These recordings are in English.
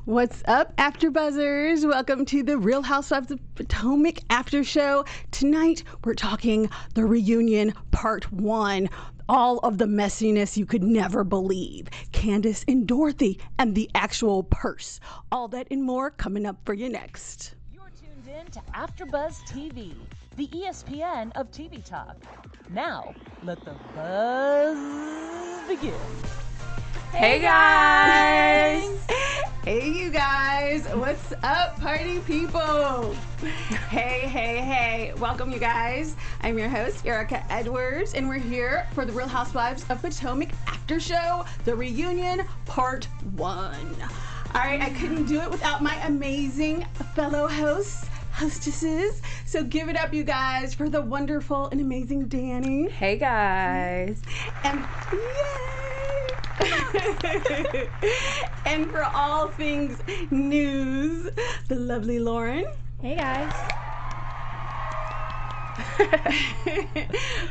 What's up, AfterBuzzers? Welcome to the Real Housewives of Potomac After Show. Tonight, we're talking the reunion part 1. All of the messiness you could never believe. Candiace and Dorothy and the actual purse. All that and more coming up for you next. You're tuned in to AfterBuzz TV, the ESPN of TV talk. Now, let the buzz begin. Hey guys! Hey you guys! What's up, party people? Hey. Welcome you guys. I'm your host, Erica Edwards, and we're here for the Real Housewives of Potomac After Show, the reunion part 1. All right, I couldn't do it without my amazing fellow hostesses. So give it up, you guys, for the wonderful and amazing Danny. Hey guys. And yay! And for all things news, the lovely Lauren. Hey guys.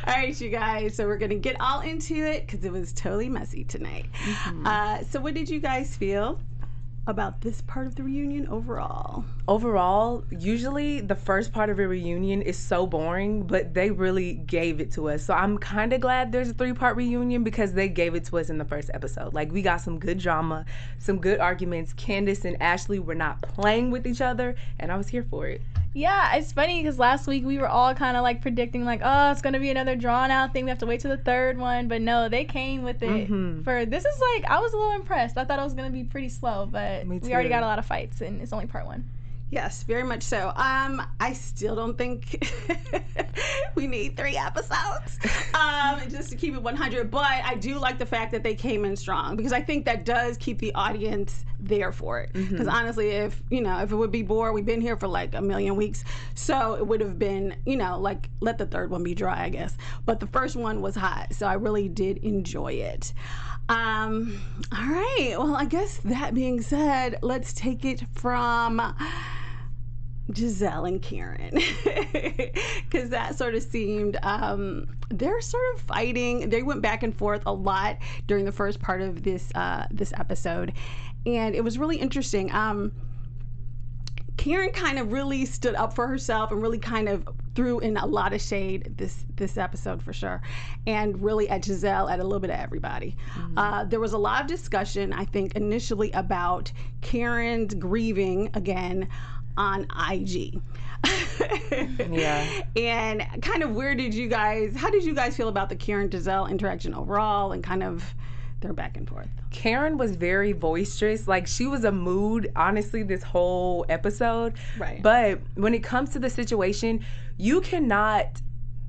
All right, you guys. So we're gonna get all into it because it was totally messy tonight. Mm-hmm. So what did you guys feel about this part of the reunion overall? Overall, usually the first part of a reunion is so boring, but they really gave it to us. So I'm kind of glad there's a 3-part reunion because they gave it to us in the first episode. Like, we got some good drama, some good arguments. Candiace and Ashley were not playing with each other, and I was here for it. Yeah, it's funny because last week we were all kind of like predicting like, oh, it's going to be another drawn out thing. We have to wait till the third one. But no, they came with it. For this is like, I was a little impressed. I thought it was going to be pretty slow, but we already got a lot of fights and it's only part 1. Yes, very much so. I still don't think we need 3 episodes just to keep it 100. But I do like the fact that they came in strong because I think that does keep the audience there for it. Because honestly, if it would be bored, we've been here for like a million weeks, so it would have been like let the third one be dry, I guess. But the first one was hot, so I really did enjoy it. All right. Well, I guess that being said, let's take it from Gizelle and Karen, because that sort of seemed they're sort of fighting. They went back and forth a lot during the first part of this episode, and it was really interesting. Karen kind of really stood up for herself and really kind of threw in a lot of shade this episode for sure, and really at Gizelle, at a little bit of everybody. There was a lot of discussion, I think, initially about Karen's grieving again on IG. Yeah. And kind of how did you guys feel about the Karen Gizelle interaction overall and kind of their back and forth? Karen was very boisterous. Like, she was a mood, honestly, this whole episode. Right. But when it comes to the situation, you cannot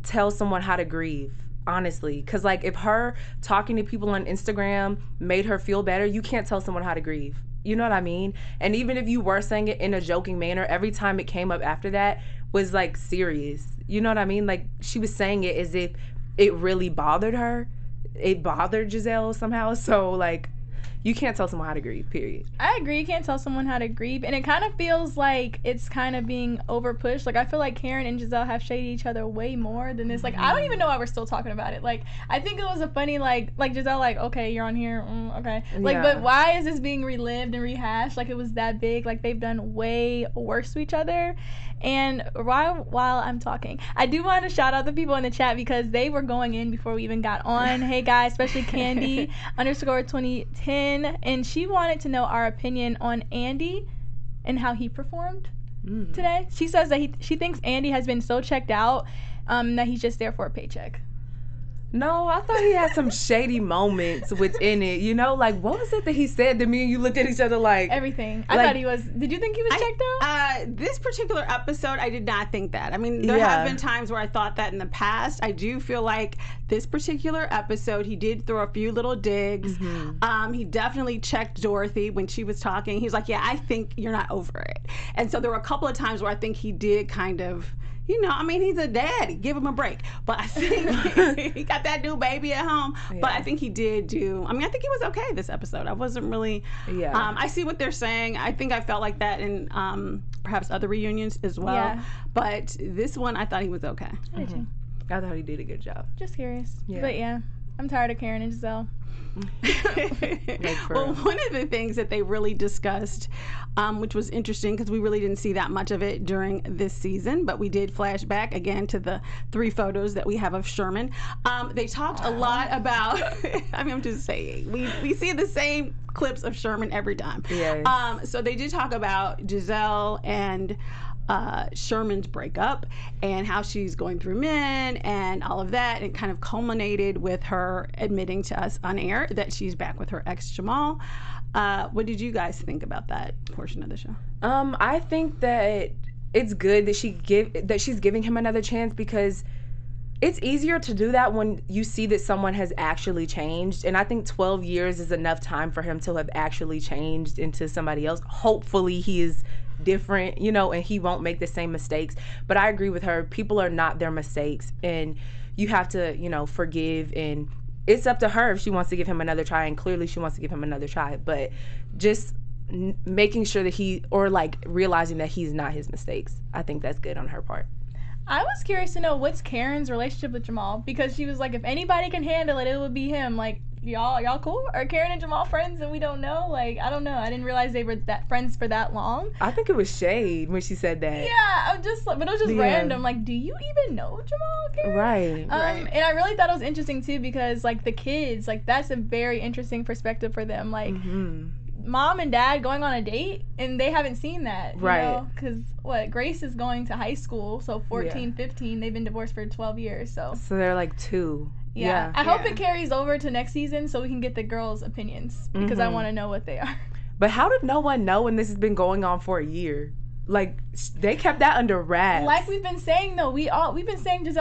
tell someone how to grieve, honestly. Because, like, if her talking to people on Instagram made her feel better, you can't tell someone how to grieve. You know what I mean? And even if you were saying it in a joking manner, every time it came up after that was, like, serious. You know what I mean? Like, she was saying it as if it really bothered her. It bothered Gizelle somehow. So, like, you can't tell someone how to grieve, period. I agree. You can't tell someone how to grieve. And it kind of feels like it's kind of being over-pushed. Like, I feel like Karen and Gizelle have shaded each other way more than this. Like, I don't even know why we're still talking about it. Like, I think it was a funny, like Gizelle, like, okay, you're on here, okay. Like, but why is this being relived and rehashed? Like, it was that big. Like, they've done way worse to each other. And while I'm talking, I do want to shout out the people in the chat because they were going in before we even got on. Hey guys, especially Candy _2010, and she wanted to know our opinion on Andy and how he performed today. She says that she thinks Andy has been so checked out that he's just there for a paycheck. No, I thought he had some shady moments within it. You know, like, what was it that he said to me and you looked at each other like... Everything. I thought he was... Did you think he was checked out? This particular episode, I did not think that. I mean, there have been times where I thought that in the past. I do feel like this particular episode, he did throw a few little digs. He definitely checked Dorothy when she was talking. He was like, yeah, I think you're not over it. And so there were a couple of times where I think he did kind of... I mean, he's a daddy. Give him a break. But I think he got that new baby at home. Yeah. But I think he did I think he was okay this episode. I wasn't really... Yeah. I see what they're saying. I think I felt like that in perhaps other reunions as well. Yeah. But this one, I thought he was okay. I thought he did a good job. Just curious. Yeah. But yeah. I'm tired of Karen and Gizelle. Well, one of the things that they really discussed, which was interesting because we really didn't see that much of it during this season, but we did flash back again to the 3 photos that we have of Sherman. They talked a lot about, I mean, I'm just saying, we see the same clips of Sherman every time. Yes. So they did talk about Gizelle and Sherman's breakup and how she's going through men and all of that, and kind of culminated with her admitting to us on air that she's back with her ex Jamal. What did you guys think about that portion of the show? I think that it's good that she's giving him another chance, because it's easier to do that when you see that someone has actually changed. And I think 12 years is enough time for him to have actually changed into somebody else. Hopefully he is different, and he won't make the same mistakes. But I agree with her. People are not their mistakes, and you have to, forgive, and it's up to her if she wants to give him another try, and clearly she wants to give him another try. But just making sure that realizing that he's not his mistakes. I think that's good on her part. I was curious to know what's Karen's relationship with Jamal, because she was like, if anybody can handle it, it would be him. Like, y'all cool? Are Karen and Jamal friends and we don't know? Like, I don't know. I didn't realize they were that friends for that long. I think it was shade when she said that. Yeah, but it was just random. Like, do you even know Jamal, Karen? Right. Right. And I really thought it was interesting too, because like the kids, like that's a very interesting perspective for them. Like, mom and dad going on a date and they haven't seen that, right? Because Grace is going to high school, so 14, 15, they've been divorced for 12 years, so they're like 2. Yeah. I hope it carries over to next season so we can get the girls' opinions, because I want to know what they are. But how did no one know when this has been going on for a year? Like, they kept that under wraps. Like we've been saying though, we've been saying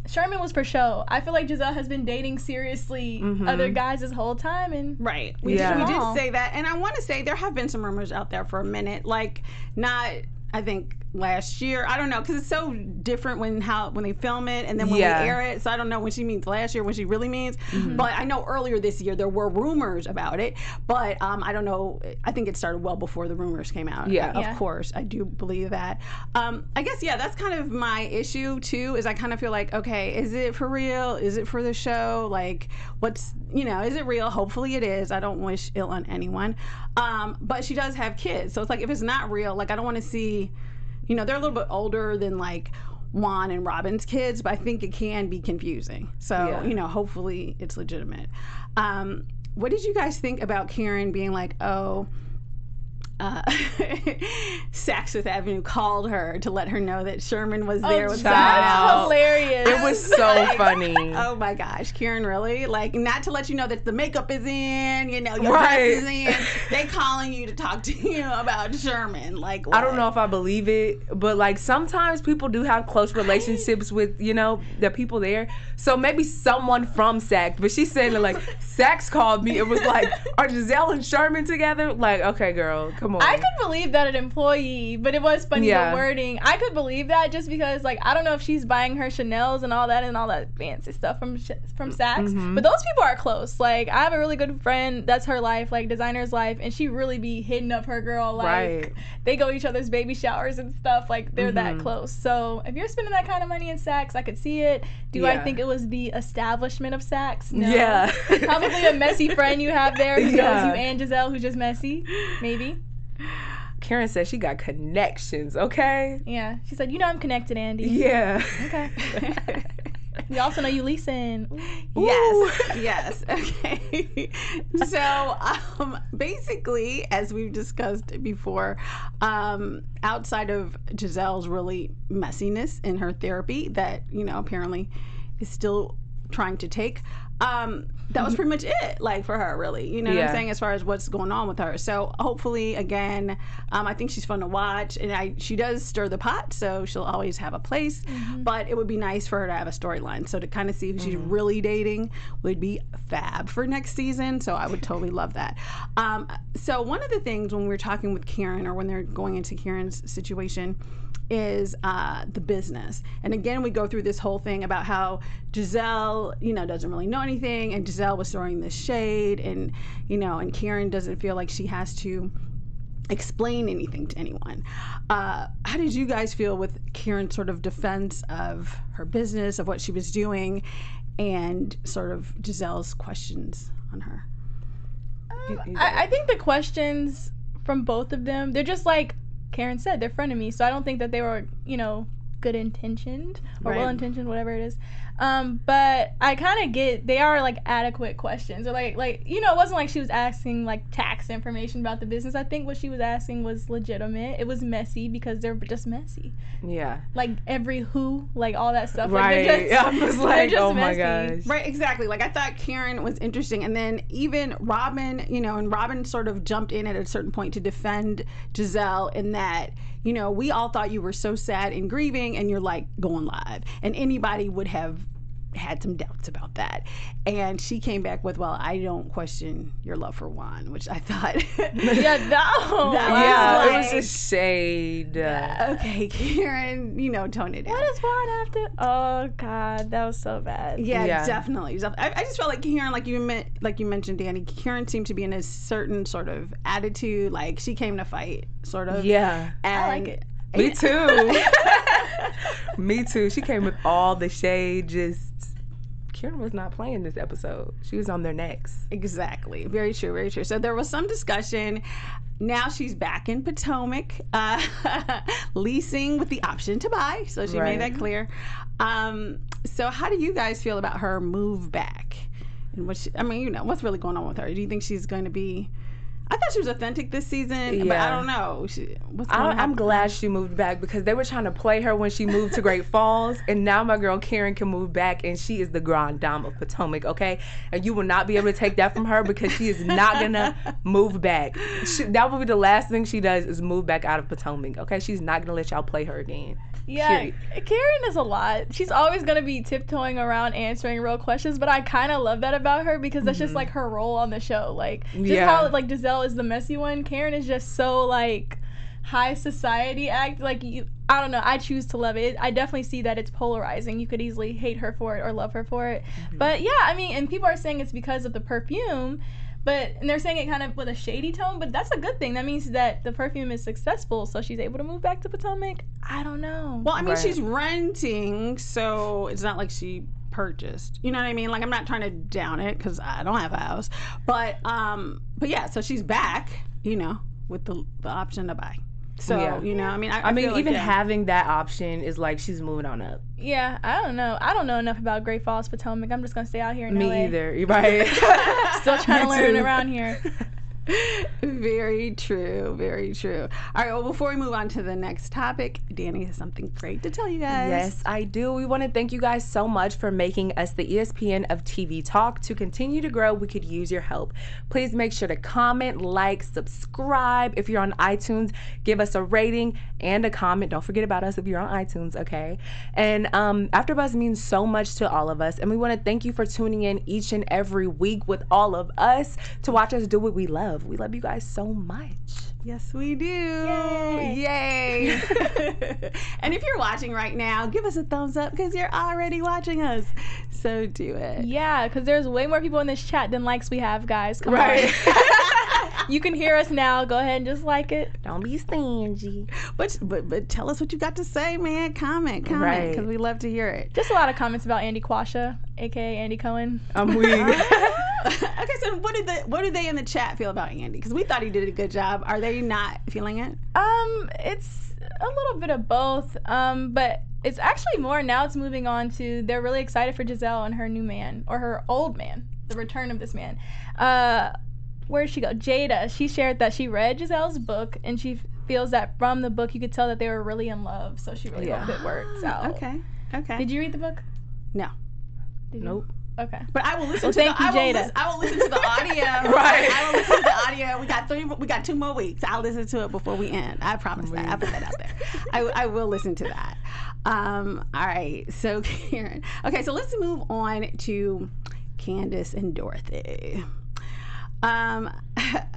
Sherman was for show. I feel like Gizelle has been dating seriously other guys this whole time, and right. We did say that, and I want to say there have been some rumors out there for a minute, like not, I think, last year. I don't know, because it's so different when they film it and then when we air it. So I don't know when she means last year, when she really means. But I know earlier this year there were rumors about it. But I don't know. I think it started well before the rumors came out. Of course, I do believe that. I guess that's kind of my issue too. Is I kind of feel like, okay, is it for real? Is it for the show? Like, what's is it real? Hopefully it is. I don't wish ill on anyone. But she does have kids, so it's like if it's not real, like I don't want to see. They're a little bit older than like Juan and Robin's kids, but I think it can be confusing. So, hopefully it's legitimate. What did you guys think about Karen being like, Saks Fifth Avenue called her to let her know that Sherman was there with someone else? Hilarious. It was so funny. Oh my gosh, Karen, really? Like, not to let you know that the makeup is in, your dress is in. They calling you to talk to you about Sherman. Like, what? I don't know if I believe it, but like sometimes people do have close relationships with, the people there. So maybe someone from Saks, but she's saying that like Saks called me. It was like, are Gizelle and Sherman together? Like, okay, girl, come on. I could believe that an employee, but it was funny the wording. I could believe that just because, like, I don't know if she's buying her Chanels and all that fancy stuff from Saks, but those people are close. Like, I have a really good friend, that's her life, like, designer's life, and she really be hitting up her girl. Like, they go to each other's baby showers and stuff. Like, they're that close. So, if you're spending that kind of money in Saks, I could see it. Do I think it was the establishment of Saks? No. Yeah. Probably a messy friend you have there who knows you and Gizelle, who's just messy. Maybe. Karen said she got connections, okay? Yeah. She said, I'm connected, Andy. Yeah. Okay. We also know you leasing. Yes. Okay. So, basically, as we've discussed before, outside of Gizelle's really messiness in her therapy that, apparently is still trying to take, that was pretty much it, like, for her, really. You know what I'm saying, as far as what's going on with her. So hopefully, again, I think she's fun to watch, and she does stir the pot, so she'll always have a place. But it would be nice for her to have a storyline. So to kind of see who she's really dating would be fab for next season. So I would totally love that. So one of the things when we're talking with Karen, or when they're going into Karen's situation, is the business. And again, we go through this whole thing about how Gizelle, doesn't really know anything, and Gizelle was throwing this shade, and and Karen doesn't feel like she has to explain anything to anyone. How did you guys feel with Karen's sort of defense of her business, of what she was doing, and sort of Gizelle's questions on her? I think the questions from both of them, they're just like Karen said, they're frenemies. So I don't think that they were, good intentioned or well intentioned, whatever it is. But I kind of get they are like adequate questions, or like it wasn't like she was asking like tax information about the business. I think what she was asking was legitimate. It was messy because they're just messy. Yeah. Like every who, like all that stuff. Right. Like, I was like, oh my messy. gosh. Right, exactly. Like I thought Karen was interesting, and then even Robin, and Robin sort of jumped in at a certain point to defend Gizelle in that, we all thought you were so sad and grieving, and you're like going live, and anybody would have had some doubts about that. And she came back with, well, I don't question your love for Juan, which I thought it was just shade. Okay, Karen, tone it down. What does Juan have to? Oh God, that was so bad. Yeah. Definitely. I just felt like Karen, like you mentioned, Danny, Karen seemed to be in a certain sort of attitude, like she came to fight, sort of. Yeah. And I like it. Me too. Me too. She came with all the shade. Karen was not playing this episode. She was on their necks. Exactly. Very true. Very true. So there was some discussion. Now she's back in Potomac, leasing with the option to buy. So she made that clear. So how do you guys feel about her move back? And what's really going on with her? Do you think she's going to be? I thought she was authentic this season, but I don't know. I'm glad she moved back, because they were trying to play her when she moved to Great Falls, and now my girl Karen can move back, and she is the grande dame of Potomac, okay? And you will not be able to take that from her, because she is not gonna move back. That will be the last thing she does, is move back out of Potomac, okay? She's not gonna let y'all play her again. Yeah, Period. Karen is a lot. She's always going to be tiptoeing around answering real questions, but I kind of love that about her, because that's just like her role on the show. Like, just how like Gizelle is the messy one, Karen is just so like high society act. Like, I don't know, I choose to love it. I definitely see that it's polarizing. You could easily hate her for it or love her for it. But yeah, I mean, and people are saying it's because of the perfume. And they're saying it kind of with a shady tone, but that's a good thing. That means that the perfume is successful, so she's able to move back to Potomac. I don't know. Well, I mean, she's renting, so it's not like she purchased. You know what I mean? Like, I'm not trying to down it, because I don't have a house. But yeah, so she's back, with the option to buy. So, I mean, I mean, feel even like, having that option is like she's moving on up. Yeah, I don't know. I don't know enough about Great Falls, Potomac. I'm just going to stay out here in LA. Me either. You're right. Still trying to learn around here. Very true. Very true. All right, well, before we move on to the next topic, Danny has something great to tell you guys. Yes, I do. We want to thank you guys so much for making us the ESPN of TV Talk. To continue to grow, we could use your help. Please make sure to comment, like, subscribe. If you're on iTunes, give us a rating and a comment. Don't forget about us if you're on iTunes, okay? And AfterBuzz means so much to all of us, and we want to thank you for tuning in each and every week with all of us to watch us do what we love. We love you guys so much. Yes, we do. Yay. And if you're watching right now, give us a thumbs up, because you're already watching us. So do it. Yeah, because there's way more people in this chat than likes we have, guys. Come on. You can hear us now. Go ahead and just like it. Don't be stingy. But tell us what you got to say, man. Comment, because we love to hear it. Just a lot of comments about Andy Quasha, aka Andy Cohen. I'm weak. Okay, so what do they in the chat feel about Andy? Because we thought he did a good job. Are they not feeling it? It's a little bit of both. But it's actually more now. It's moving on to they're really excited for Gizelle and her new man, or her old man, the return of this man. Where did she go? Jada. She shared that she read Gizelle's book, and she feels that from the book you could tell that they were really in love. So she really hopes it works out. Okay. Did you read the book? No. Nope. Okay. But I will listen to Jada. I will listen to the audio. Right. I will listen to the audio. We got 2 more weeks. I'll listen to it before we end. I promise that. I put that out there. I will listen to that. All right. So Karen. Okay, so let's move on to Candiace and Dorothy. So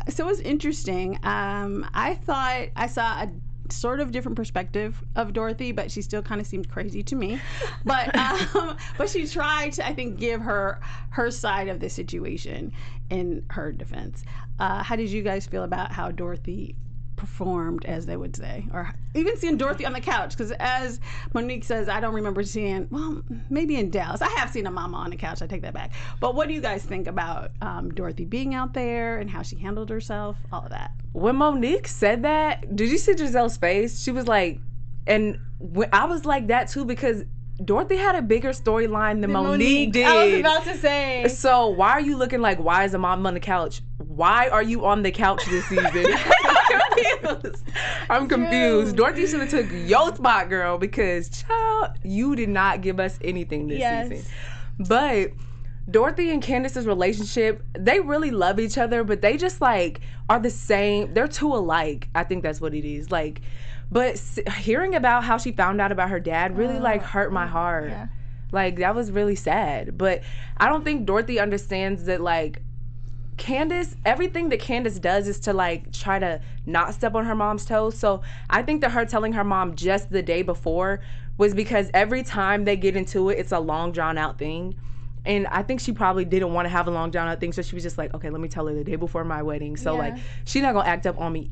it was interesting. I thought I saw a sort of different perspective of Dorothy, but she still kind of seemed crazy to me. But she tried to, I think, give her side of the situation in her defense. How did you guys feel about how Dorothy performed, as they would say, or even seeing Dorothy on the couch. Because as Monique says, I don't remember seeing, well, maybe in Dallas. I have seen a mama on the couch. I take that back. But what do you guys think about Dorothy being out there and how she handled herself, all of that? When Monique said that, did you see Giselle's face? She was like, and I was like that too, because Dorothy had a bigger storyline than Monique did. I was about to say. So why are you looking like, why is a mom on the couch? Why are you on the couch this season? I'm confused. Dorothy should have took your spot, girl, because, child, you did not give us anything this season. But Dorothy and Candiace's relationship, they really love each other, but they just, like, are the same. They're too alike. I think that's what it is. Like, but hearing about how she found out about her dad really, like, hurt my heart. Yeah. Like, that was really sad. But I don't think Dorothy understands that, like, Candiace, everything that Candiace does is to, like, try to not step on her mom's toes. So I think that her telling her mom just the day before was because every time they get into it, it's a long, drawn-out thing. And I think she probably didn't want to have a long, drawn-out thing, so she was just like, okay, let me tell her the day before my wedding. So, like, she's not going to act up on me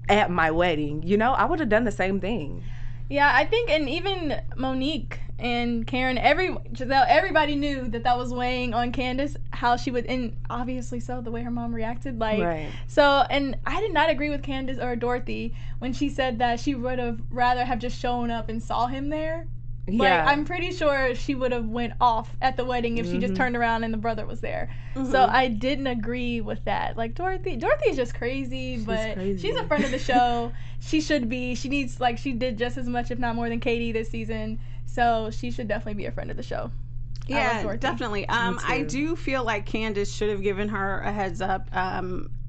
at my wedding. You know, I would have done the same thing. Yeah, I think, and even Monique and Karen, Gizelle, everybody knew that was weighing on Candiace, how she would, and obviously so, the way her mom reacted. Like, right. So, and I did not agree with Candiace or Dorothy when she said that she would have rather have just shown up and saw him there. Yeah. Like, I'm pretty sure she would have went off at the wedding if she just turned around and the brother was there. So I didn't agree with that. Like, Dorothy is just crazy, but she's a friend of the show. She should be. She needs, like, she did just as much, if not more, than Katie this season. So she should definitely be a friend of the show. Yeah, definitely. I do feel like Candiace should have given her a heads up,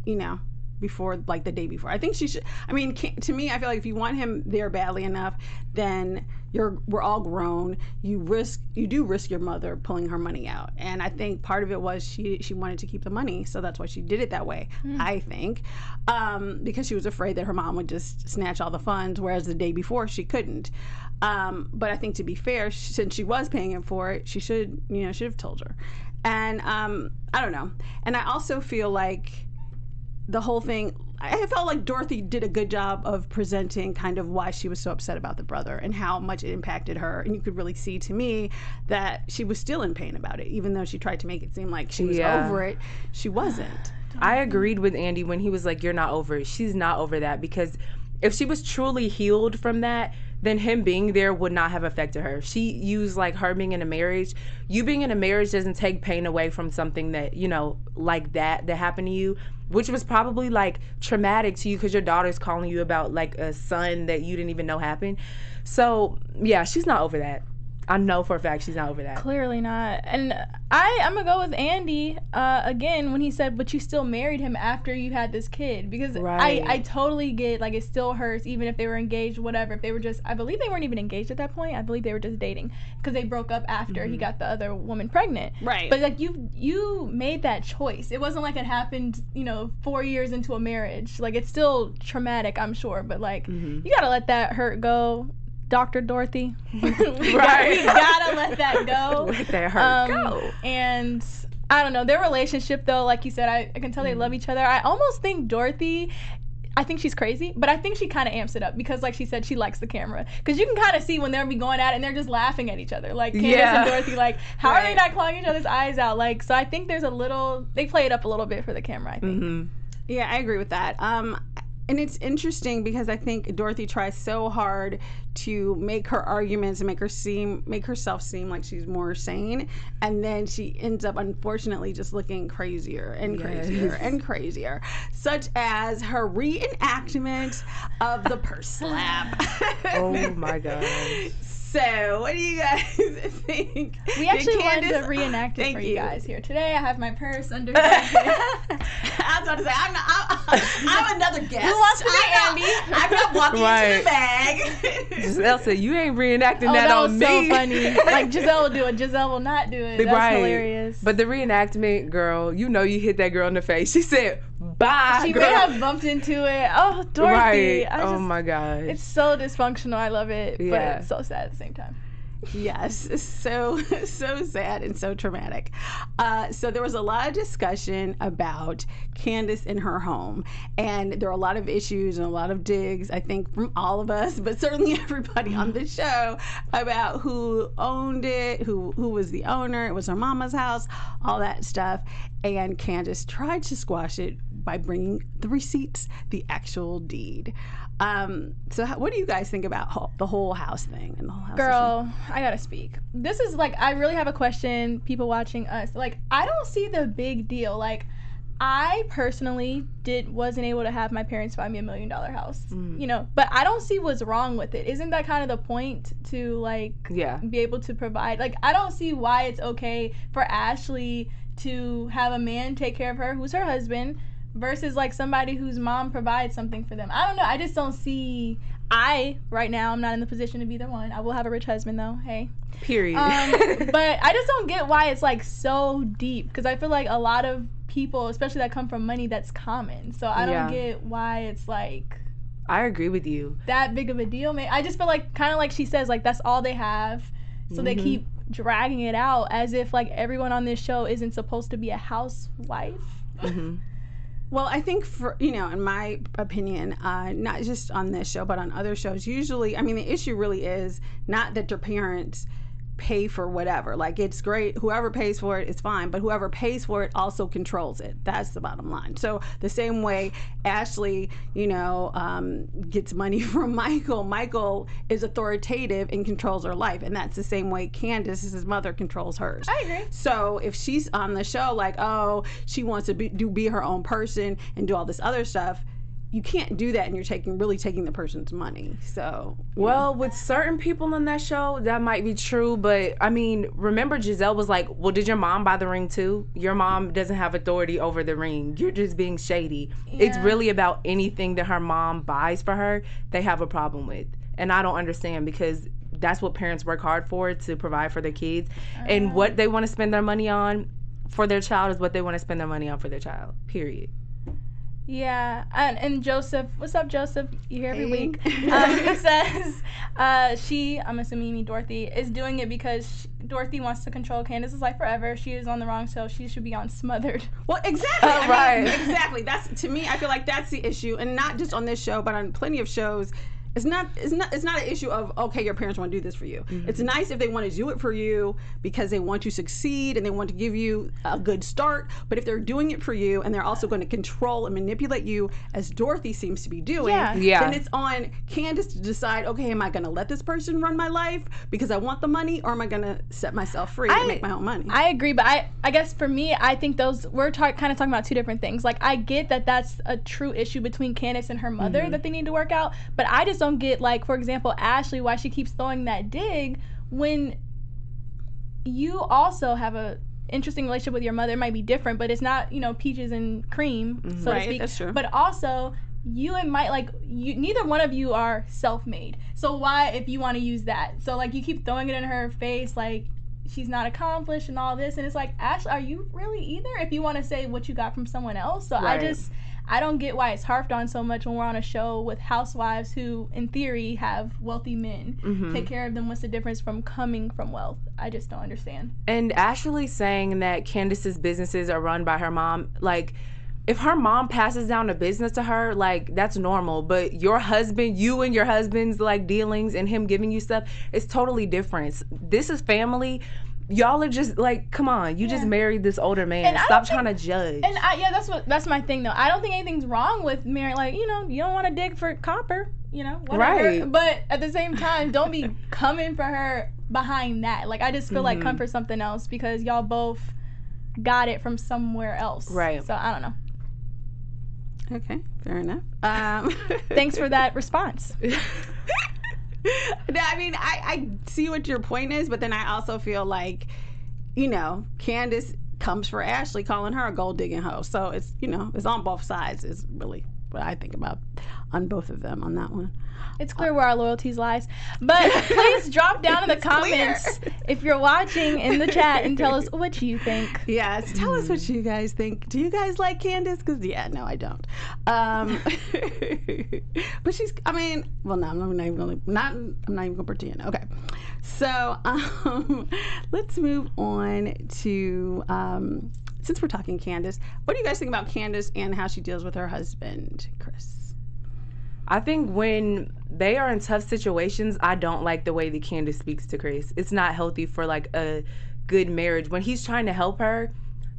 you know, before, like, the day before. I think she should. I mean, to me, I feel like if you want him there badly enough, then we're all grown. You do risk your mother pulling her money out, and I think part of it was she wanted to keep the money, so that's why she did it that way. I think because she was afraid that her mom would just snatch all the funds, whereas the day before she couldn't. But I think, to be fair, since she was paying him for it, she should have told her. And I don't know. And I also feel like the whole thing, I felt like Dorothy did a good job of presenting kind of why she was so upset about the brother and how much it impacted her. And you could really see, to me, that she was still in pain about it, even though she tried to make it seem like she was over it. She wasn't. I agreed with Andy when he was like, you're not over it. She's not over that, because if she was truly healed from that, then him being there would not have affected her. She used, like, her being in a marriage. You being in a marriage doesn't take pain away from something that, you know, like that happened to you, which was probably, like, traumatic to you because your daughter's calling you about, like, a son that you didn't even know happened. So, yeah, she's not over that. I know for a fact she's not over that. Clearly not. And I'm going to go with Andy, again, when he said, but you still married him after you had this kid. Because I totally get, like, it still hurts, even if they were engaged, whatever. If they were just, I believe they weren't even engaged at that point. I believe they were just dating. Because they broke up after he got the other woman pregnant. Right. But, like, you made that choice. It wasn't like it happened, 4 years into a marriage. Like, it's still traumatic, I'm sure. But, like, you got to let that hurt go. Dr. Dorothy. We gotta let that go. Let that hurt go. And I don't know, their relationship, though, like you said, I can tell they love each other. I almost think Dorothy, I think she's crazy, but I think she kind of amps it up because, like she said, she likes the camera. Because you can kind of see when they'll be going at it and they're just laughing at each other. Like, Candiace and Dorothy, like, how are they not clawing each other's eyes out? Like, so I think there's they play it up a little bit for the camera, I think. Yeah, I agree with that. And it's interesting because I think Dorothy tries so hard to make her arguments and make herself seem like she's more sane, and then she ends up, unfortunately, just looking crazier and crazier and crazier, such as her reenactment of the purse slap. Oh my God. So, what do you guys think? We actually wanted to reenact it for you guys here. Today, I have my purse under here. I was about to say, I'm another guest. Who wants to be Andy? I'm not walking into the bag. Gizelle said, you ain't reenacting that on me. That was so funny. Like, Gizelle will do it. Gizelle will not do it. That's hilarious. But the reenactment, girl, you hit that girl in the face. She said, bye, She girl. may have bumped into it. Oh, Dorothy. Oh, my gosh. It's so dysfunctional. I love it. But it's so sad at the same time. Yes, so sad and so traumatic. So there was a lot of discussion about Candiace in her home, and there were a lot of issues and a lot of digs, I think, from all of us, but certainly everybody on the show, about who owned it, who was the owner. It was her mama's house, all that stuff. And Candiace tried to squash it by bringing the receipts, the actual deed. So what do you guys think about the whole house thing and the whole house Girl, I gotta speak. This is like, I really have a question, people watching us. Like, I don't see the big deal. Like, I personally wasn't able to have my parents buy me $1 million house, you know, but I don't see what's wrong with it. Isn't that kind of the point, to like be able to provide? Like, I don't see why it's okay for Ashley to have a man take care of her, who's her husband, versus like somebody whose mom provides something for them. I don't know. I just don't see. Right now, I'm not in the position to be the one. I will have a rich husband though. Hey. Period. But I just don't get why it's like so deep, because I feel like a lot of people, especially that come from money, that's common. So I don't get why it's like. I agree with you. That big of a deal, man. I just feel like, kind of like she says, like that's all they have. So they keep dragging it out as if like everyone on this show isn't supposed to be a housewife. Well, I think in my opinion, not just on this show, but on other shows, usually, I mean, the issue really is not that their parents pay for whatever. Like, it's great. Whoever pays for it is fine, but whoever pays for it also controls it. That's the bottom line. So the same way Ashley, gets money from Michael. Michael is authoritative and controls her life. And that's the same way Candiace's mother controls hers. I agree. So if she's on the show like, oh, she wants to be her own person and do all this other stuff, you can't do that, and you're really taking the person's money. So, well, with certain people on that show, that might be true. But I mean, remember Gizelle was like, well, did your mom buy the ring too? Your mom doesn't have authority over the ring. You're just being shady. Yeah. It's really about anything that her mom buys for her, they have a problem with. And I don't understand, because that's what parents work hard for, to provide for their kids. And what they want to spend their money on for their child is what they want to spend their money on for their child, period. Yeah, and Joseph, what's up, Joseph? You here every week. He says I'm assuming you mean Dorothy, is doing it because Dorothy wants to control Candiace's life forever. She is on the wrong show. She should be on Smothered. Well, exactly. I mean, exactly. That's, to me, I feel like that's the issue, and not just on this show, but on plenty of shows. It's not an issue of, okay, your parents want to do this for you. It's nice if they want to do it for you because they want you to succeed and they want to give you a good start. But if they're doing it for you and they're also going to control and manipulate you, as Dorothy seems to be doing, then it's on Candiace to decide, okay, am I going to let this person run my life because I want the money, or am I going to set myself free and make my own money? I agree, but I guess for me, I think we're kind of talking about two different things. Like, I get that that's a true issue between Candiace and her mother that they need to work out, but I just don't get, like, for example, Ashley, why she keeps throwing that dig when you also have a interesting relationship with your mother. It might be different, but it's not, peaches and cream, so to speak. That's true. But also, you and Mike, neither one of you are self-made. So why, if you want to use that? So, like, you keep throwing it in her face, like, she's not accomplished and all this, and it's like, Ashley, are you really either? If you want to say what you got from someone else. So I don't get why it's harped on so much when we're on a show with housewives who, in theory, have wealthy men take care of them. What's the difference from coming from wealth? I just don't understand. And Ashley saying that Candiace's businesses are run by her mom, like, if her mom passes down a business to her, like, that's normal. But your husband, you and your husband's, like, dealings and him giving you stuff, it's totally different. This is family. Y'all are just, like, come on, you just married this older man. Stop trying to judge. And that's my thing, though. I don't think anything's wrong with marrying, like, you don't want to dig for copper, whatever. Right. But at the same time, don't be coming for her behind that. Like, I just feel like come for something else, because y'all both got it from somewhere else. Right. So I don't know. Okay, fair enough. Thanks for that response. I mean, I see what your point is, but then I also feel like, Candiace comes for Ashley, calling her a gold digging hoe. So it's, it's on both sides is really what I think about on both of them on that one. It's clear where our loyalties lies. But please drop down in the comments if you're watching in the chat and tell us what you think. Yes, tell us what you guys think. Do you guys like Candiace? Because, no, I don't. But she's, no, I'm not even going to pretend. Okay. So let's move on to, since we're talking Candiace, what do you guys think about Candiace and how she deals with her husband, Chris? I think when they are in tough situations, I don't like the way that Candiace speaks to Chris. It's not healthy for like a good marriage. When he's trying to help her,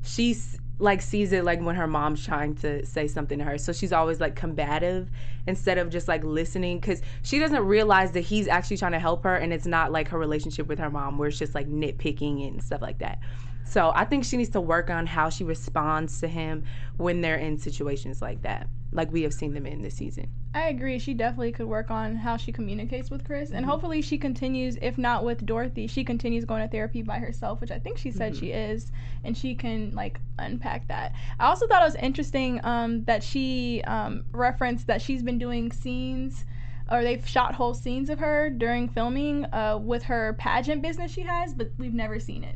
she's like sees it like when her mom's trying to say something to her. So she's always like combative instead of just like listening, because she doesn't realize that he's actually trying to help her, and it's not like her relationship with her mom where it's just like nitpicking and stuff like that. So I think she needs to work on how she responds to him when they're in situations like that, like we have seen them in this season. I agree. She definitely could work on how she communicates with Chris. And hopefully she continues, if not with Dorothy, she continues going to therapy by herself, which I think she said she is. And she can, like, unpack that. I also thought it was interesting that she referenced that she's been doing scenes, or they've shot whole scenes of her during filming with her pageant business she has, but we've never seen it.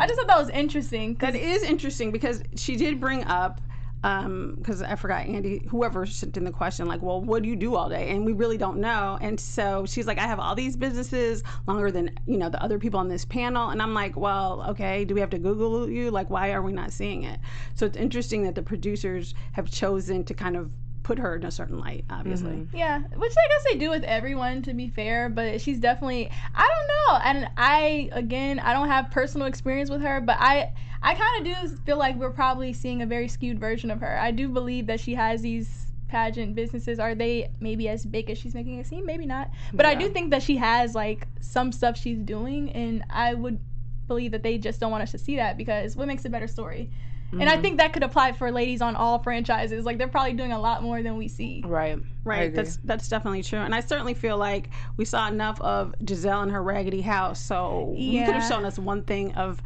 I just thought that was interesting. That is interesting because she did bring up, because I forgot, Andy, whoever sent in the question, like, well, what do you do all day? And we really don't know. And so she's like, I have all these businesses longer than, you know, the other people on this panel. And I'm like, well, okay, do we have to Google you? Like, why are we not seeing it? So it's interesting that the producers have chosen to kind of put her in a certain light, obviously. Yeah, which I guess they do with everyone, to be fair, but she's definitely, I don't know, and I don't have personal experience with her, but I kind of do feel like we're probably seeing a very skewed version of her. I do believe that she has these pageant businesses. Are they maybe as big as she's making it seem? Maybe not, but yeah. I do think that she has, like, some stuff she's doing, and I would believe that they just don't want us to see that, because what makes a better story? And I think that could apply for ladies on all franchises. Like, they're probably doing a lot more than we see. Right. That's definitely true. And I certainly feel like we saw enough of Gizelle and her raggedy house. So you could have shown us one thing of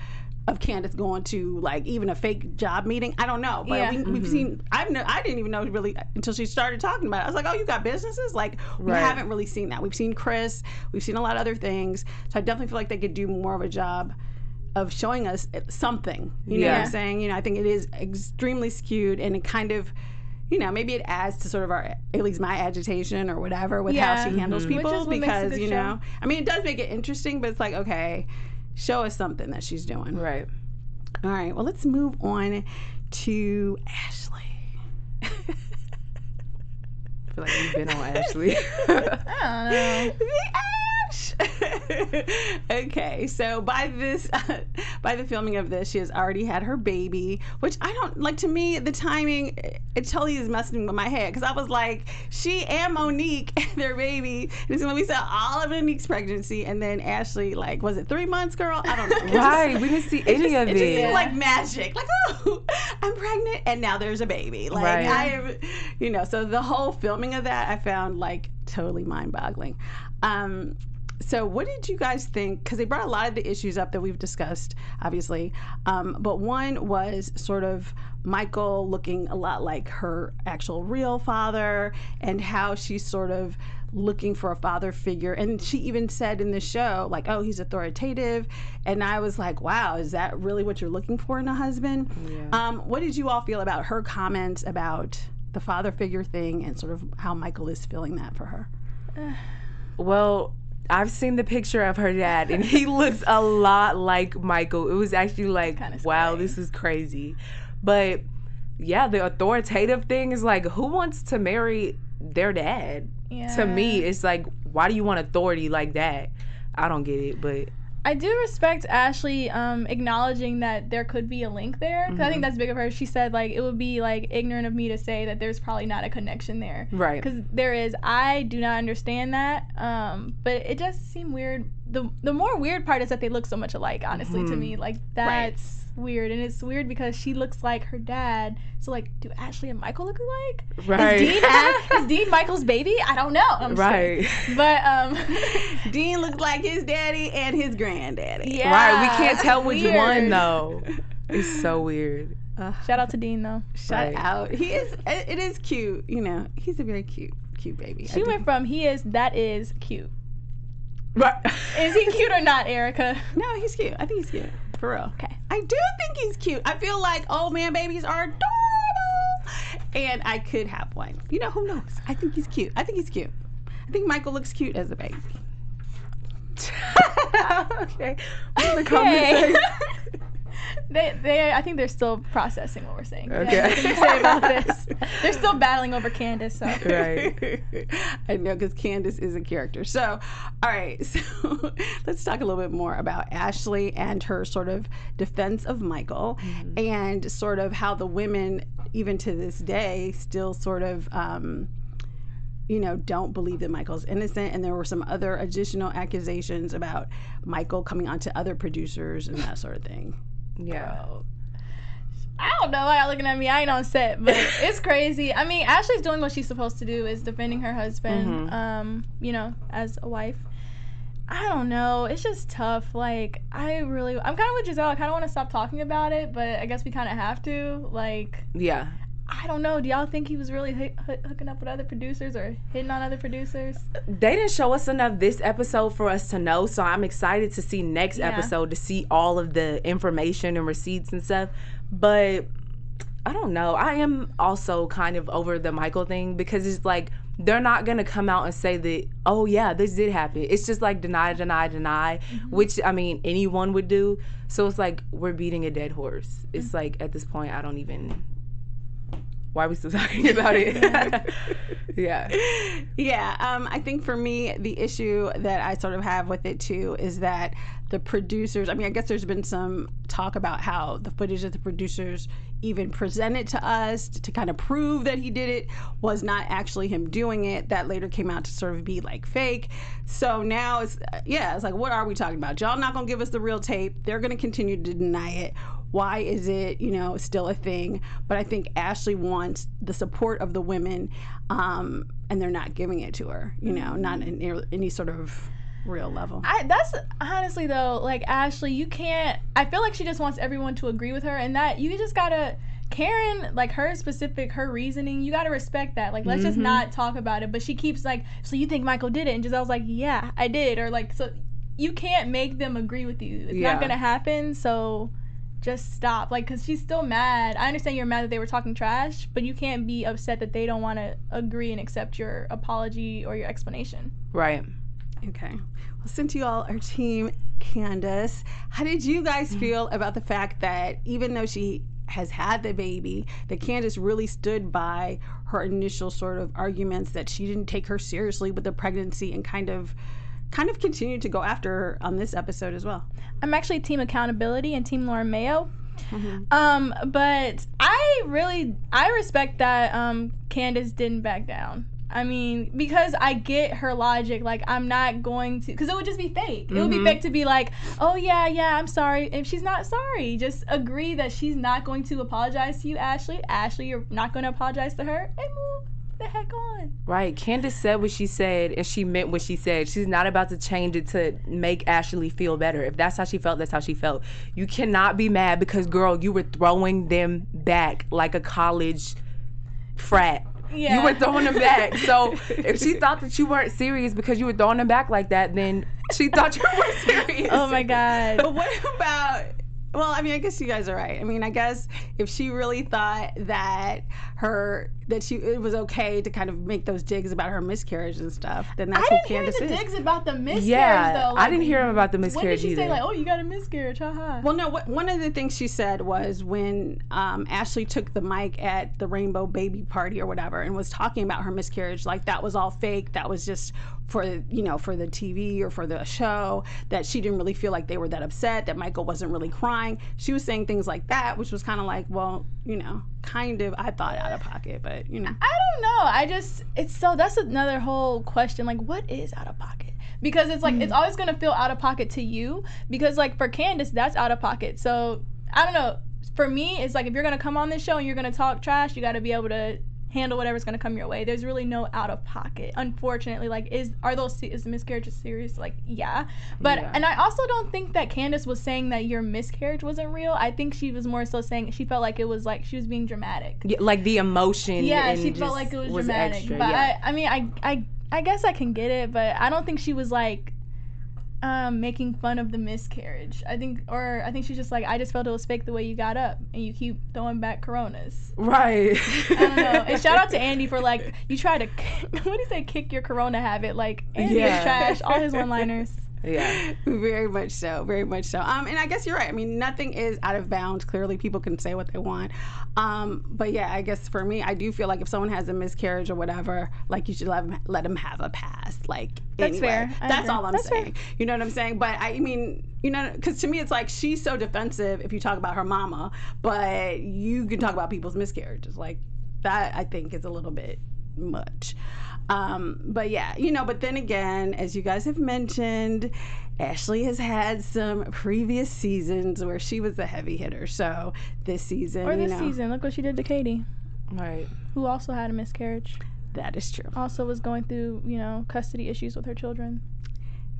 Candiace going to, like, even a fake job meeting. I don't know. But we've seen, I didn't even know really until she started talking about it. I was like, oh, you got businesses? Like, we haven't really seen that. We've seen Chris. We've seen a lot of other things. So I definitely feel like they could do more of a job of showing us something, you know what I'm saying? You know, I think it is extremely skewed, and it kind of, you know, maybe it adds to sort of our, at least my agitation or whatever with how she handles people, because, you know, I mean, it does make it interesting, but it's like, okay, show us something that she's doing. Right. All right, well, let's move on to Ashley. I feel like you've been on Ashley. I don't know. Okay, so by the filming of this, she has already had her baby, which I don't like. To me, the timing, it totally is messing with my head, because I was like, she and Monique and their baby. This is when we saw all of Monique's pregnancy, and then Ashley, like, was it 3 months, girl? I don't know. Right, we didn't see any of it. It just seemed like magic. Like, oh, I'm pregnant, and now there's a baby. Like, I am, you know. So the whole filming of that, I found like totally mind-boggling. So what did you guys think? Because they brought a lot of the issues up that we've discussed, obviously. But one was sort of Michael looking a lot like her actual real father, and how she's sort of looking for a father figure. And she even said in the show, like, oh, he's authoritative. And I was like, wow, is that really what you're looking for in a husband? Yeah. What did you all feel about her comments about the father figure thing, and sort of how Michael is feeling that for her? Well, I've seen the picture of her dad, and he looks a lot like Michael. It was actually like, wow, this is crazy. But yeah, the authoritative thing is like, who wants to marry their dad? Yeah. To me, it's like, why do you want authority like that? I don't get it, but I do respect Ashley acknowledging that there could be a link there, because I think that's big of her. She said, like, it would be, like, ignorant of me to say that there's probably not a connection there. Right. Because there is. I do not understand that, but it just seemed weird. The more weird part is that they look so much alike, honestly, to me. Like, that's weird. And it's weird because she looks like her dad. So, like, do Ashley and Michael look alike? Right. Is Dean Michael's baby? I don't know. I'm right. Sure. But Dean looks like his daddy and his granddaddy. Yeah. Right. We can't tell which one, though. It's so weird. Shout out to Dean, though. Shout out. It is cute. You know, he's a very cute baby. She went from that is cute. Right. Is he cute or not, Erica? No, he's cute. I think he's cute. For real. Okay. I do think he's cute. I feel like old man babies are adorable. And I could have one. You know, who knows? I think he's cute. I think Michael looks cute as a baby. Okay. The conversation. I think they're still processing what we're saying. Okay. What can you say about this? They're still battling over Candiace. So. Right. I know, because Candiace is a character. So, all right. So let's talk a little bit more about Ashley and her sort of defense of Michael, and sort of how the women, even to this day, still sort of, don't believe that Michael's innocent. And there were some other additional accusations about Michael coming onto other producers and that sort of thing. Yeah. Bro. I don't know why y'all looking at me. I ain't on set, but it's crazy. I mean, Ashley's doing what she's supposed to do, is defending her husband, as a wife. I don't know. It's just tough. Like, I'm kind of with Gizelle. I kind of want to stop talking about it, but I guess we kind of have to. Like, Yeah. I don't know. Do y'all think he was really hooking up with other producers or hitting on other producers? They didn't show us enough this episode for us to know, so I'm excited to see next episode to see all of the information and receipts and stuff. But I don't know. I am also kind of over the Michael thing, because it's like they're not going to come out and say that, oh, yeah, this did happen. It's just like deny, which, I mean, anyone would do. So it's like we're beating a dead horse. It's like at this point, I don't even... Why are we still talking about it? Yeah. I think for me, the issue that I sort of have with it too is that the producers, I mean, I guess there's been some talk about how the footage that the producers even presented to us to kind of prove that he did it was not actually him doing it. That later came out to sort of be like fake. So now it's like, what are we talking about? Y'all not gonna give us the real tape. They're gonna continue to deny it. Why is it, still a thing? But I think Ashley wants the support of the women, and they're not giving it to her, not in any sort of real level. That's honestly, though, like, Ashley, you can't, I feel like she just wants everyone to agree with her, and that you just gotta, Karen, like, her reasoning, you gotta respect that. Like, let's just not talk about it. But she keeps like, so you think Michael did it? And Giselle's like, yeah, I did. Or like, so you can't make them agree with you. It's not gonna happen, so... just stop. Like, because she's still mad. I understand you're mad that they were talking trash, but you can't be upset that they don't want to agree and accept your apology or your explanation. Right. Okay. Well, since you all are team Candiace, how did you guys feel about the fact that even though she has had the baby, that Candiace really stood by her initial sort of arguments that she didn't take her seriously with the pregnancy, and kind of continued to go after her on this episode as well? I'm actually team accountability and team Lauren Mayo. But I respect that Candiace didn't back down. I mean, because I get her logic. Like, I'm not going to, because it would just be fake. It would be fake to be like, oh yeah, I'm sorry. If she's not sorry, just agree that she's not going to apologize to you, Ashley. Ashley, you're not going to apologize to her, and move the heck on. Right. Candiace said what she said, and she meant what she said. She's not about to change it to make Ashley feel better. If that's how she felt, that's how she felt. You cannot be mad because, girl, you were throwing them back like a college frat. Yeah. You were throwing them back. So if she thought that you weren't serious because you were throwing them back like that, then she thought you were serious. Oh my God. But what about, well, I mean, I guess you guys are right. I mean, I guess if she really thought that it was okay to kind of make those digs about her miscarriage and stuff, then that's who Candiace is. I didn't hear the digs about the miscarriage, yeah, though. Like, I didn't hear him about the miscarriage either. When did she either. say, like, oh, you got a miscarriage, haha? Well, no, one of the things she said was when Ashley took the mic at the Rainbow Baby Party or whatever and was talking about her miscarriage, like that was all fake. That was just for the TV or for the show, that she didn't really feel like they were that upset, that Michael wasn't really crying. She was saying things like that, which was kind of like, well, kind of, I thought, out of pocket, but, I don't know. That's another whole question. Like, what is out of pocket? Because it's like, it's always going to feel out of pocket to you. Because, like, for Candiace, that's out of pocket. So, I don't know. For me, it's like, if you're going to come on this show and you're going to talk trash, you got to be able to handle whatever's going to come your way. There's really no out of pocket, unfortunately. Like, is the miscarriage serious? Like, yeah. But and I also don't think that Candiace was saying that your miscarriage wasn't real. I think she was more so saying she felt like it was like she was being dramatic. Yeah, like the emotion. Yeah, she felt like it was dramatic. Extra, but yeah. I mean, I guess I can get it, but I don't think she was like making fun of the miscarriage. I think she's just like, I just felt it was fake the way you got up and you keep throwing back Coronas. Right. I don't know. And shout out to Andy for, like, you try to, what do you say, kick your Corona habit? Like, Andy is trash. All his one-liners. Yeah. Very much so. Very much so. And I guess you're right. I mean, nothing is out of bounds. Clearly, people can say what they want. But yeah, I guess for me, I do feel like if someone has a miscarriage or whatever, like you should let them have a pass. Like, That's anyway. fair. That's all I'm That's saying. Fair. You know what I'm saying? But I mean, you know, because to me, it's like she's so defensive if you talk about her mama, but you can talk about people's miscarriages. Like, that I think is a little bit much. But yeah, you know, but then again, as you guys have mentioned, Ashley has had some previous seasons where she was a heavy hitter. So this season, season, look what she did to Katie. Right. Who also had a miscarriage. That is true. Also was going through, custody issues with her children.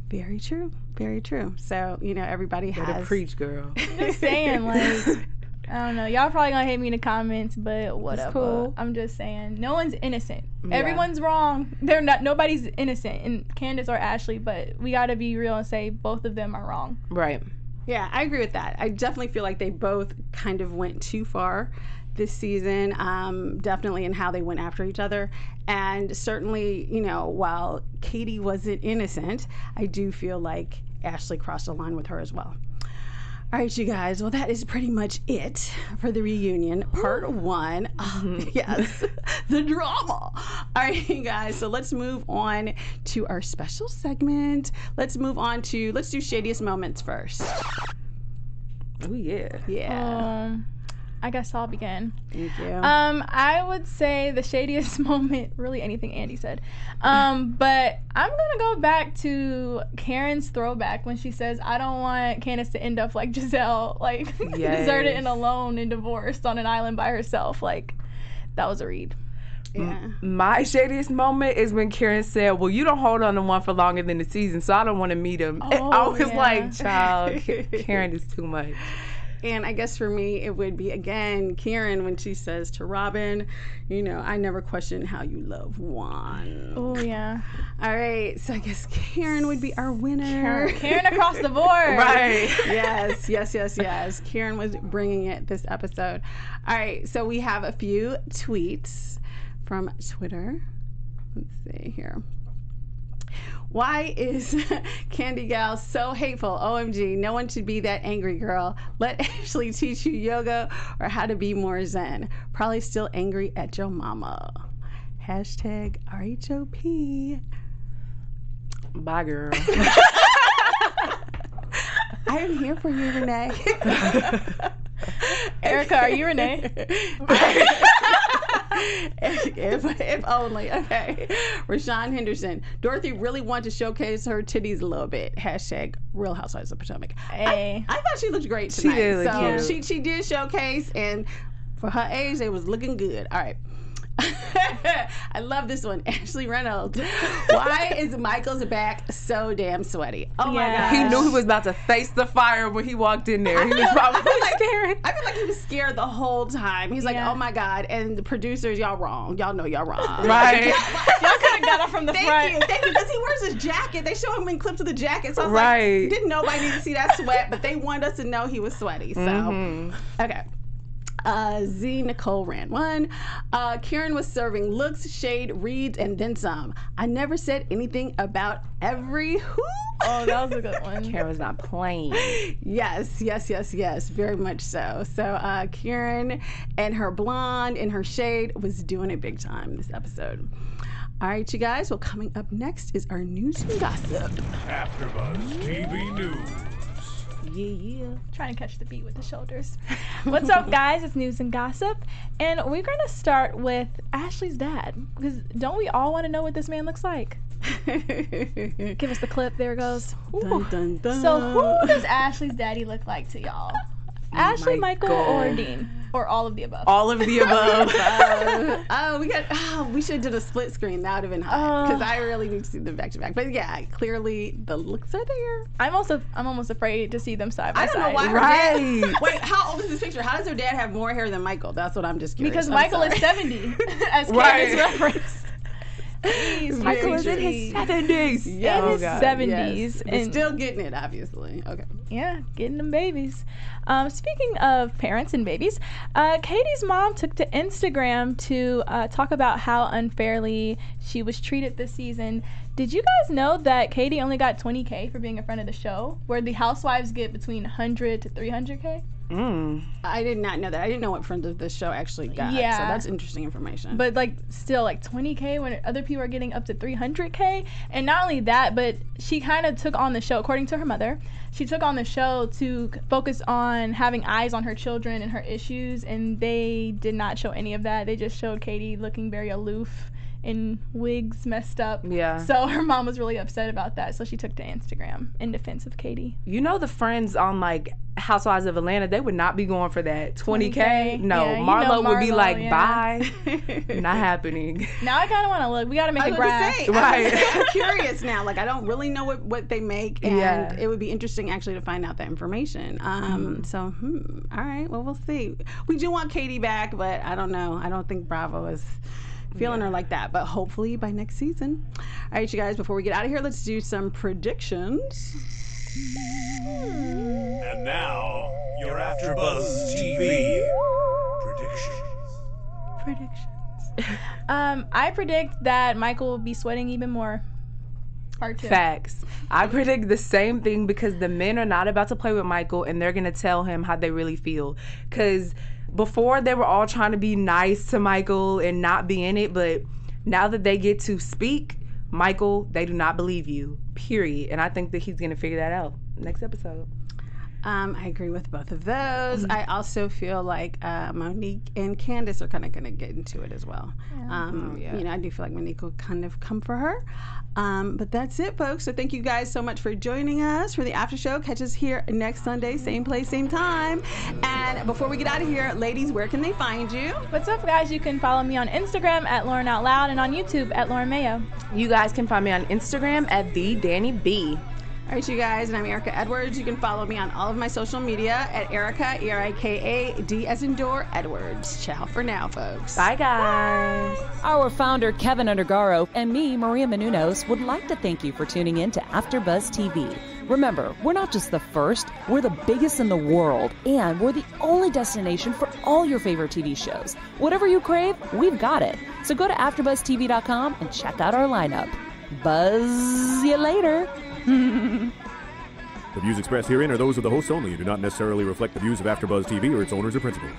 Very true. Very true. So, everybody has. Better preach, girl. I'm just saying, like, I don't know. Y'all probably gonna hate me in the comments, but whatever. Cool. I'm just saying, no one's innocent. Yeah. Everyone's wrong. Nobody's innocent, in Candiace or Ashley, but we gotta be real and say both of them are wrong. Right. Yeah, I agree with that. I definitely feel like they both kind of went too far this season, definitely in how they went after each other. And certainly, while Katie wasn't innocent, I do feel like Ashley crossed the line with her as well. All right, you guys. Well, that is pretty much it for the reunion, part 1. Yes, the drama. All right, you guys. So let's move on to our special segment. Let's do Shadiest Moments first. Oh, yeah. Yeah. I guess I'll begin. Thank you. I would say the shadiest moment, really anything Andy said. But I'm going to go back to Karen's throwback when she says, I don't want Candiace to end up like Gizelle, like deserted and alone and divorced on an island by herself. Like, that was a read. Yeah. My shadiest moment is when Karen said, well, you don't hold on to one for longer than the season, so I don't want to meet him. I was like, child, Karen is too much. And I guess for me, it would be, again, Karen when she says to Robin, I never question how you love Juan. Oh, yeah. All right. So I guess Karen would be our winner. Karen across the board. Right. Yes. Karen was bringing it this episode. All right. So we have a few tweets from Twitter. Let's see here. Why is Candy Gal so hateful? OMG, no one should be that angry, girl. Let Ashley teach you yoga or how to be more zen. Probably still angry at your mama. Hashtag RHOP. Bye, girl. I am here for you, Renee. Erica, are you Renee? if only. Okay. Rashawn Henderson. Dorothy really wanted to showcase her titties a little bit. Hashtag Real Housewives of Potomac. Hey. I thought she looked great tonight. She did look cute. She did showcase, and for her age, they was looking good. All right. I love this one. Ashley Reynolds. Why is Michael's back so damn sweaty? Oh my God. He knew he was about to face the fire when he walked in there. He was probably scared. I feel like he was scared the whole time. He's like, oh my God. And the producers, y'all wrong. Y'all know y'all wrong. Y'all Right. could have got up from the front. Thank you. Because he wears his jacket. They show him in clips of the jacket. So I was like, didn't nobody need to see that sweat, but they wanted us to know he was sweaty. So, okay. Z Nicole ran one. Karen was serving looks, shade, reads, and then some. I never said anything about every who. Oh, that was a good one. Karen was not playing. Yes. Very much so. So Karen and her blonde and her shade was doing it big time this episode. All right, you guys. Well, coming up next is our news and gossip. AfterBuzz TV News. Yeah. Trying to catch the beat with the shoulders. What's up, guys? It's news and gossip, and we're gonna start with Ashley's dad, because don't we all want to know what this man looks like? Give us the clip. There it goes. Dun, dun, dun. So who does Ashley's daddy look like to y'all? Ashley, Michael, or Dean, or all of the above? All of the above. We should have done a split screen. That would have been hot, because I really need to see them back to back. But yeah, clearly the looks are there. I'm almost afraid to see them side by I don't side. know why. Right. Wait, how old is this picture? How does her dad have more hair than Michael? That's what I'm just curious. Because I'm Michael sorry. is 70, as Right. Candiace referenced. Michael is in his 70s. Yeah. In his 70s. And still getting it, obviously. Okay. Yeah, getting them babies. Speaking of parents and babies, Katie's mom took to Instagram to talk about how unfairly she was treated this season. Did you guys know that Katie only got $20K for being a friend of the show, where the housewives get between $100 to $300K? I did not know that. I didn't know what friends of this show actually got. Yeah. So that's interesting information. But still $20K when other people are getting up to $300K. And not only that, but she kind of took on the show, according to her mother, she took on the show to focus on having eyes on her children and her issues, and they did not show any of that. They just showed Katie looking very aloof in wigs, messed up. Yeah. So her mom was really upset about that, so she took to Instagram in defense of Katie. You know, the friends on Housewives of Atlanta, they would not be going for that 20K. No, yeah, Marlo would be like, yeah. bye. Not happening. Now I kind of want to look. We got to make a graph. Right. I'm curious now. I don't really know what they make, and it would be interesting actually to find out that information. So, all right. Well, we'll see. We do want Katie back, but I don't know. I don't think Bravo is feeling her like that, but hopefully by next season. All right, you guys, before we get out of here, let's do some predictions. And now, your AfterBuzz TV predictions. I predict that Michael will be sweating even more. Part 2. Facts. I predict the same thing, because the men are not about to play with Michael, and they're going to tell him how they really feel. Because before, they were all trying to be nice to Michael and not be in it, but now that they get to speak, Michael, they do not believe you, period. And I think that he's going to figure that out next episode. I agree with both of those. I also feel like Monique and Candiace are kind of going to get into it as well. I do feel like Monique will kind of come for her. But that's it, folks. So thank you guys so much for joining us for the after show. Catch us here next Sunday, same place, same time. And before we get out of here, ladies, where can they find you? What's up, guys? You can follow me on Instagram at Lauren Out Loud and on YouTube at Lauren Mayo. You guys can find me on Instagram at TheDannyB. All right, you guys, and I'm Erica Edwards. You can follow me on all of my social media at Erica, E-R-I-K-A-D as in door, Edwards. Ciao for now, folks. Bye, guys. Our founder, Kevin Undergaro, and me, Maria Menounos, would like to thank you for tuning in to AfterBuzz TV. Remember, we're not just the first, we're the biggest in the world, and we're the only destination for all your favorite TV shows. Whatever you crave, we've got it. So go to AfterBuzzTV.com and check out our lineup. Buzz you later. The views expressed herein are those of the hosts only and do not necessarily reflect the views of AfterBuzz TV or its owners or principals.